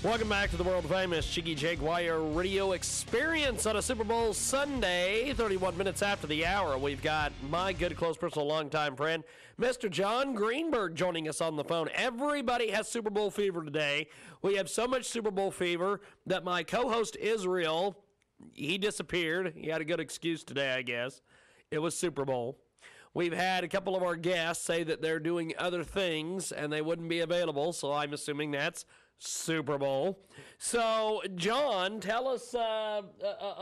Welcome back to the world-famous Jiggy Jaguar radio experience on a Super Bowl Sunday, 31 minutes after the hour. We've got my good, close, personal, longtime friend, Mr. John Greenburg, joining us on the phone. Everybody has Super Bowl fever today. We have so much Super Bowl fever that my co-host Israel, he disappeared. He had a good excuse today, I guess. It was Super Bowl. We've had a couple of our guests say that they're doing other things and they wouldn't be available, so I'm assuming that's Super Bowl. So, John, tell us a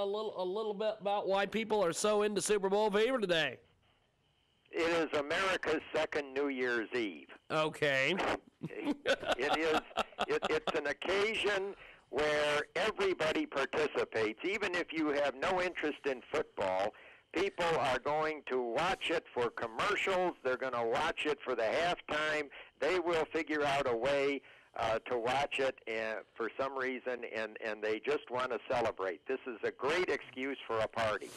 little bit about why people are so into Super Bowl fever today. It is America's second New Year's Eve. Okay. It is. It's an occasion where everybody participates, even if you have no interest in football. People are going to watch it for commercials. They're going to watch it for the halftime. They will figure out a way to watch it for some reason, and they just want to celebrate. This is a great excuse for a party.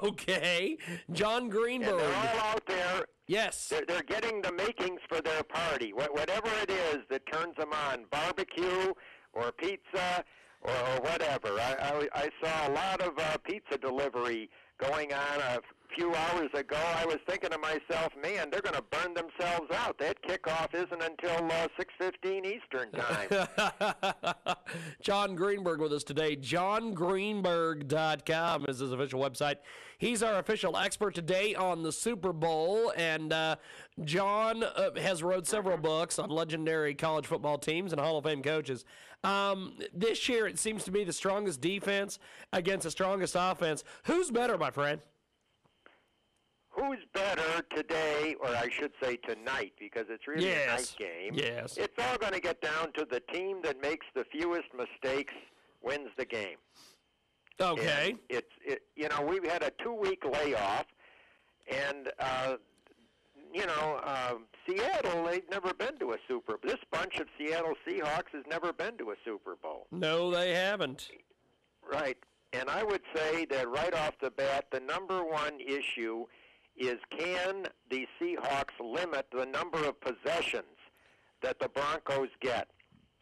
Okay. John Greenburg. And they're all out there. Yes. They're getting the makings for their party. Whatever it is that turns them on, barbecue or pizza or whatever. I saw a lot of pizza delivery going on a few hours ago. I was thinking to myself, man, they're going to burn themselves out. That kickoff isn't until 6:15 Eastern time. John Greenburg with us today. JohnGreenburg.com is his official website. He's our official expert today on the Super Bowl, and John has wrote several books on legendary college football teams and Hall of Fame coaches. This year, it seems to be the strongest defense against the strongest offense. Who's better, my friend? Who's better today, or I should say tonight, because it's really a night game. Yes. It's all going to get down to the team that makes the fewest mistakes wins the game. Okay. And we've had a 2-week layoff, and Seattle, they've never been to a Super Bowl. This bunch of Seattle Seahawks has never been to a Super Bowl. No, they haven't. Right. And I would say that right off the bat, the number one issue is, can the Seahawks limit the number of possessions that the Broncos get?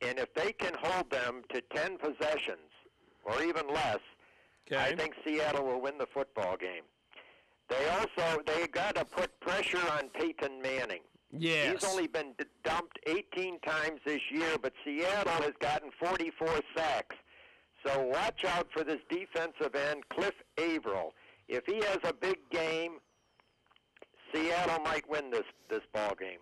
And if they can hold them to 10 possessions or even less, I think Seattle will win the football game. They got to put pressure on Peyton Manning. Yes. He's only been dumped 18 times this year, but Seattle has gotten 44 sacks. So watch out for this defensive end, Cliff Averill. If he has a big game, Seattle might win this ball game.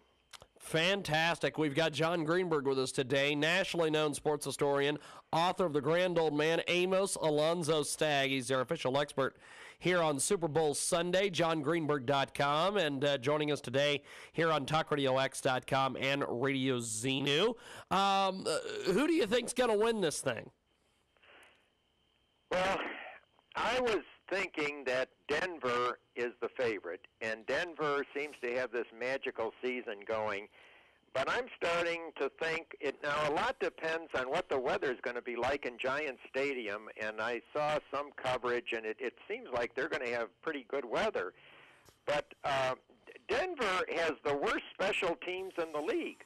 Fantastic. We've got John Greenburg with us today, nationally known sports historian, author of The Grand Old Man, Amos, Alonzo, Stagg. He's our official expert here on Super Bowl Sunday, JohnGreenburg.com, and joining us today here on TalkRadioX.com and Radio Xenu. Who do you think's going to win this thing? Well, I was thinking that Denver is the favorite, and Denver seems to have this magical season going. But I'm starting to think now a lot depends on what the weather is going to be like in Giant Stadium, and I saw some coverage, and it seems like they're going to have pretty good weather. But Denver has the worst special teams in the league.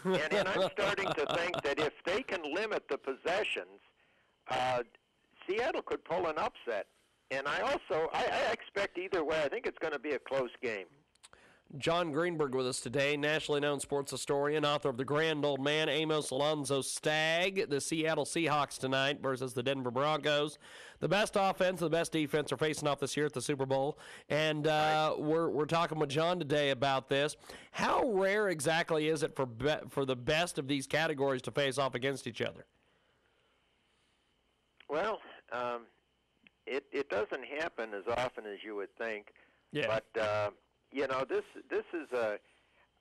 and I'm starting to think that if they can limit the possessions, Seattle could pull an upset. And I expect either way. I think it's going to be a close game. John Greenburg with us today, nationally known sports historian, author of The Grand Old Man, Amos, Alonzo, Stagg. The Seattle Seahawks tonight versus the Denver Broncos. The best offense and the best defense are facing off this year at the Super Bowl. And we're talking with John today about this. How rare exactly is it for the best of these categories to face off against each other? Well, it doesn't happen as often as you would think. Yeah. But this is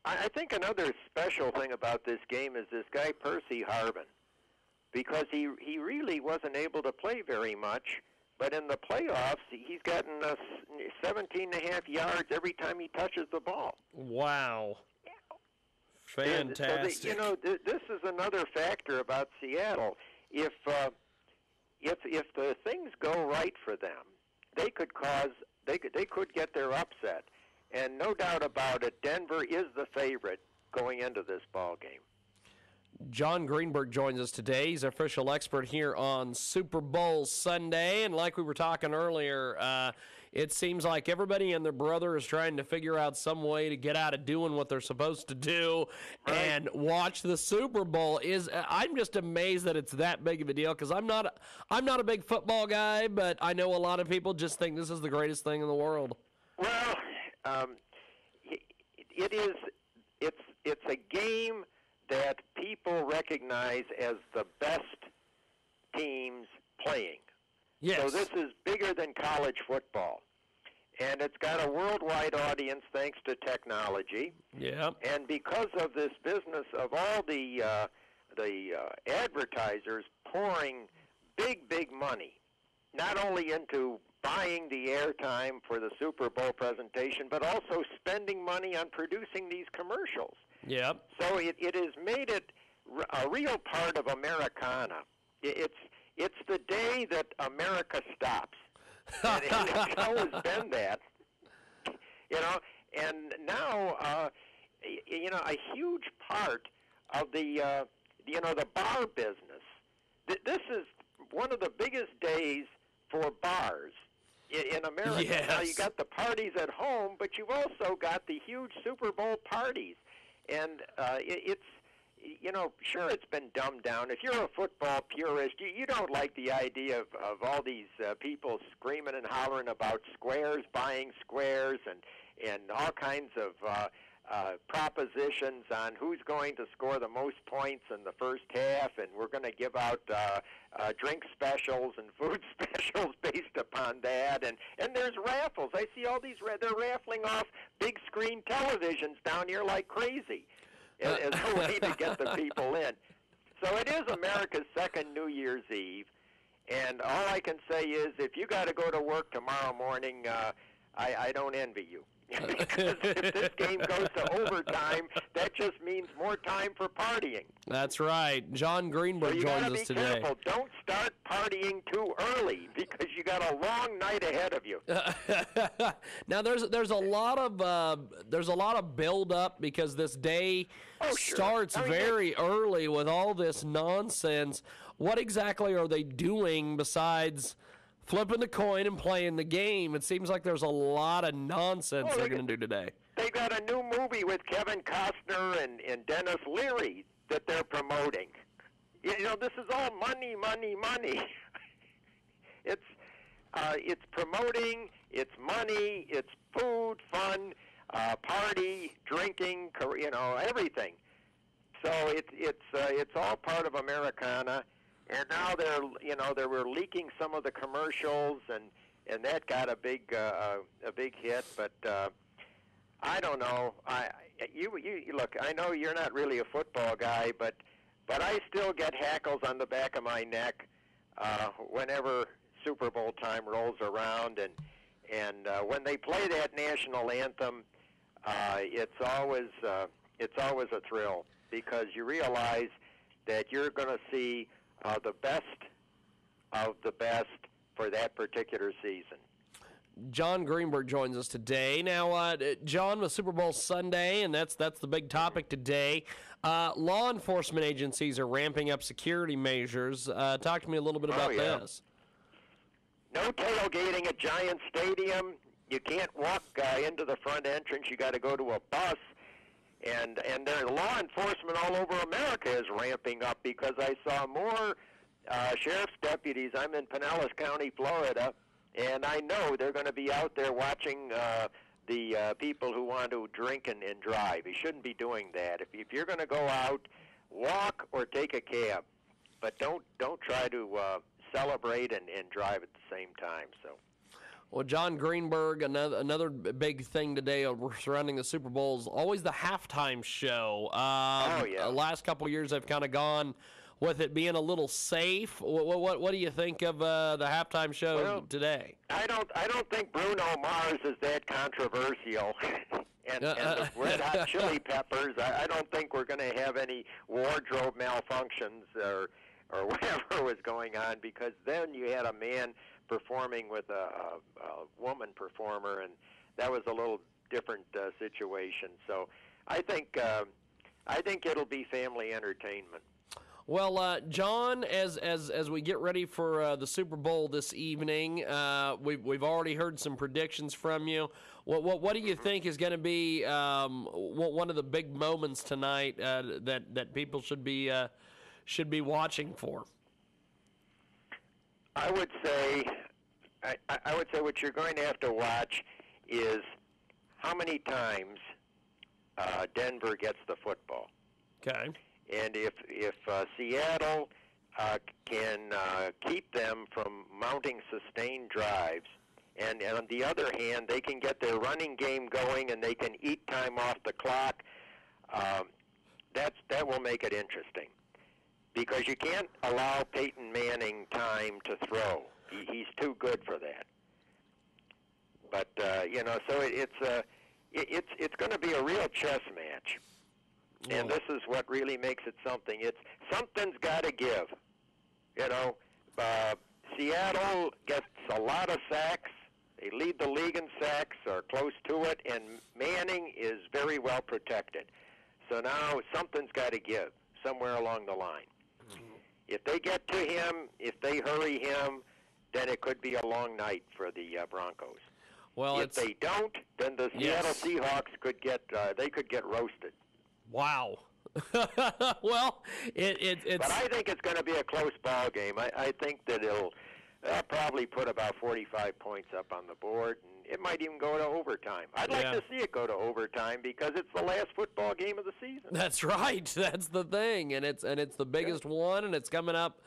I think another special thing about this game is this guy Percy Harvin, because he really wasn't able to play very much, but in the playoffs he's gotten 17.5 yards every time he touches the ball. Wow. Fantastic. So this is another factor about Seattle. If the things go right for them, they could get their upset. And no doubt about it, Denver is the favorite going into this ball game. John Greenburg joins us today. He's our official expert here on Super Bowl Sunday. And like we were talking earlier, it seems like everybody and their brother is trying to figure out some way to get out of doing what they're supposed to do and watch the Super Bowl. I'm just amazed that it's that big of a deal, because I'm not a big football guy, but I know a lot of people just think this is the greatest thing in the world. Well, it's a game that people recognize as the best teams playing. Yes. So this is bigger than college football. And it's got a worldwide audience thanks to technology. Yeah. And because of this business of all the advertisers pouring big money, not only into buying the airtime for the Super Bowl presentation, but also spending money on producing these commercials. Yep. So it has made it a real part of Americana. It's the day that America stops. And it's always been that. And now, a huge part of the bar business. This is one of the biggest days for bars in America. Yes. Now, you got the parties at home, but you've also got the huge Super Bowl parties. And it's, sure, it's been dumbed down. If you're a football purist, you don't like the idea of all these people screaming and hollering about squares, buying squares, and all kinds of propositions on who's going to score the most points in the first half, and we're going to give out drink specials and food specials based upon that, and there's raffles. I see all these, they're raffling off big screen televisions down here like crazy as a way to get the people in. So it is America's second New Year's Eve, and all I can say is if you got to go to work tomorrow morning, I don't envy you. Because if this game goes to overtime, that just means more time for partying. That's right. John Greenburg joins us today. So you got to be careful. Don't start partying too early, because you got a long night ahead of you. Now there's a lot of build up, because this day starts very early with all this nonsense. What exactly are they doing besides flipping the coin and playing the game? It seems like there's a lot of nonsense they're going to do today. They got a new movie with Kevin Costner and Dennis Leary that they're promoting. This is all money. It's promoting, it's money, it's food, fun, party, drinking, everything. So it's all part of Americana. And now they were leaking some of the commercials, and that got a big hit. But I don't know. You look. I know you're not really a football guy, but I still get hackles on the back of my neck whenever Super Bowl time rolls around, and when they play that national anthem, it's always a thrill, because you realize that you're going to see the best of the best for that particular season. John Greenburg joins us today. Now, John, with Super Bowl Sunday, and that's the big topic today. Law enforcement agencies are ramping up security measures. Talk to me a little bit about this. No tailgating at Giant Stadium. You can't walk into the front entrance. You got to go to a bus. And their law enforcement all over America is ramping up, because I saw more sheriff's deputies. I'm in Pinellas County, Florida, and I know they're going to be out there watching the people who want to drink and drive. You shouldn't be doing that. If you're going to go out, walk or take a cab, but don't try to celebrate and drive at the same time. So. Well, John Greenburg, another big thing today surrounding the Super Bowl is always the halftime show. The last couple of years they've kind of gone with it being a little safe. What do you think of the halftime show today? I don't think Bruno Mars is that controversial. and the Red Hot Chili Peppers, I don't think we're going to have any wardrobe malfunctions or whatever was going on, because then you had a man performing with a woman performer, and that was a little different situation. So I think I think it'll be family entertainment. Well, John, as we get ready for the Super Bowl this evening, we've already heard some predictions from you. What do you think is going to be one of the big moments tonight that people should be watching for? I would say what you're going to have to watch is how many times Denver gets the football. Okay. And if Seattle can keep them from mounting sustained drives, and on the other hand, they can get their running game going and they can eat time off the clock, that will make it interesting. Because you can't allow Peyton Manning time to throw. He's too good for that. But so it's going to be a real chess match. And this is what really makes it something. Something's got to give. Seattle gets a lot of sacks. They lead the league in sacks or close to it, and Manning is very well protected. So now something's got to give somewhere along the line. If they get to him, if they hurry him, then it could be a long night for the Broncos. Well, if they don't, then the Seattle Seahawks could get roasted. Wow. Well, it's. But I think it's going to be a close ball game. I think that they'll probably put about 45 points up on the board, and it might even go to overtime. I'd like to see it go to overtime because it's the last football game of the season. That's right. That's the thing, and it's the biggest one, and it's coming up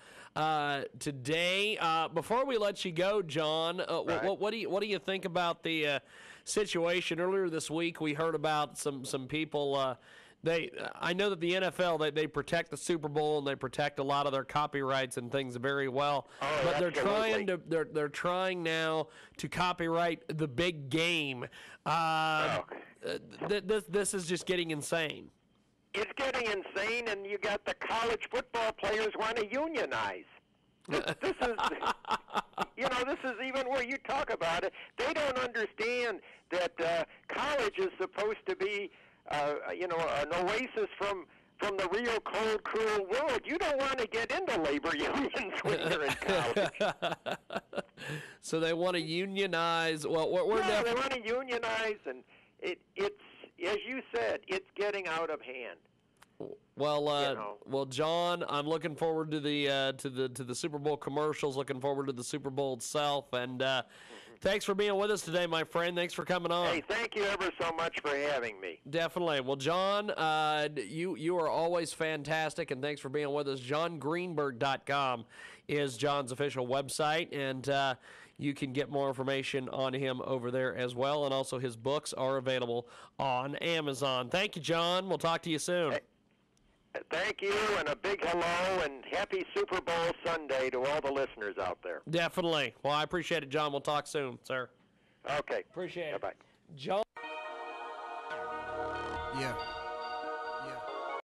today. Before we let you go, John, what do you think about the situation earlier this week? We heard about some people. I know that the NFL they protect the Super Bowl and they protect a lot of their copyrights and things very well. Oh, but absolutely. they're trying now to copyright the big game. This is just getting insane. It's getting insane, and you got the college football players want to unionize. This is, this is even where you talk about it. They don't understand that college is supposed to be an oasis from the real cold, cruel world. You don't want to get into labor unions when you're in college. So they want to unionize. Well, they want to unionize, and it's as you said, it's getting out of hand. Well, John, I'm looking forward to the Super Bowl commercials. Looking forward to the Super Bowl itself, and thanks for being with us today, my friend. Thanks for coming on. Hey, thank you ever so much for having me. Definitely. Well, John, you are always fantastic, and thanks for being with us. JohnGreenburg.com is John's official website, and you can get more information on him over there as well, and also his books are available on Amazon. Thank you, John. We'll talk to you soon. Hey. Thank you, and a big hello, and happy Super Bowl Sunday to all the listeners out there. Definitely. Well, I appreciate it, John. We'll talk soon, sir. Okay. Appreciate it. Bye-bye. John. Yeah.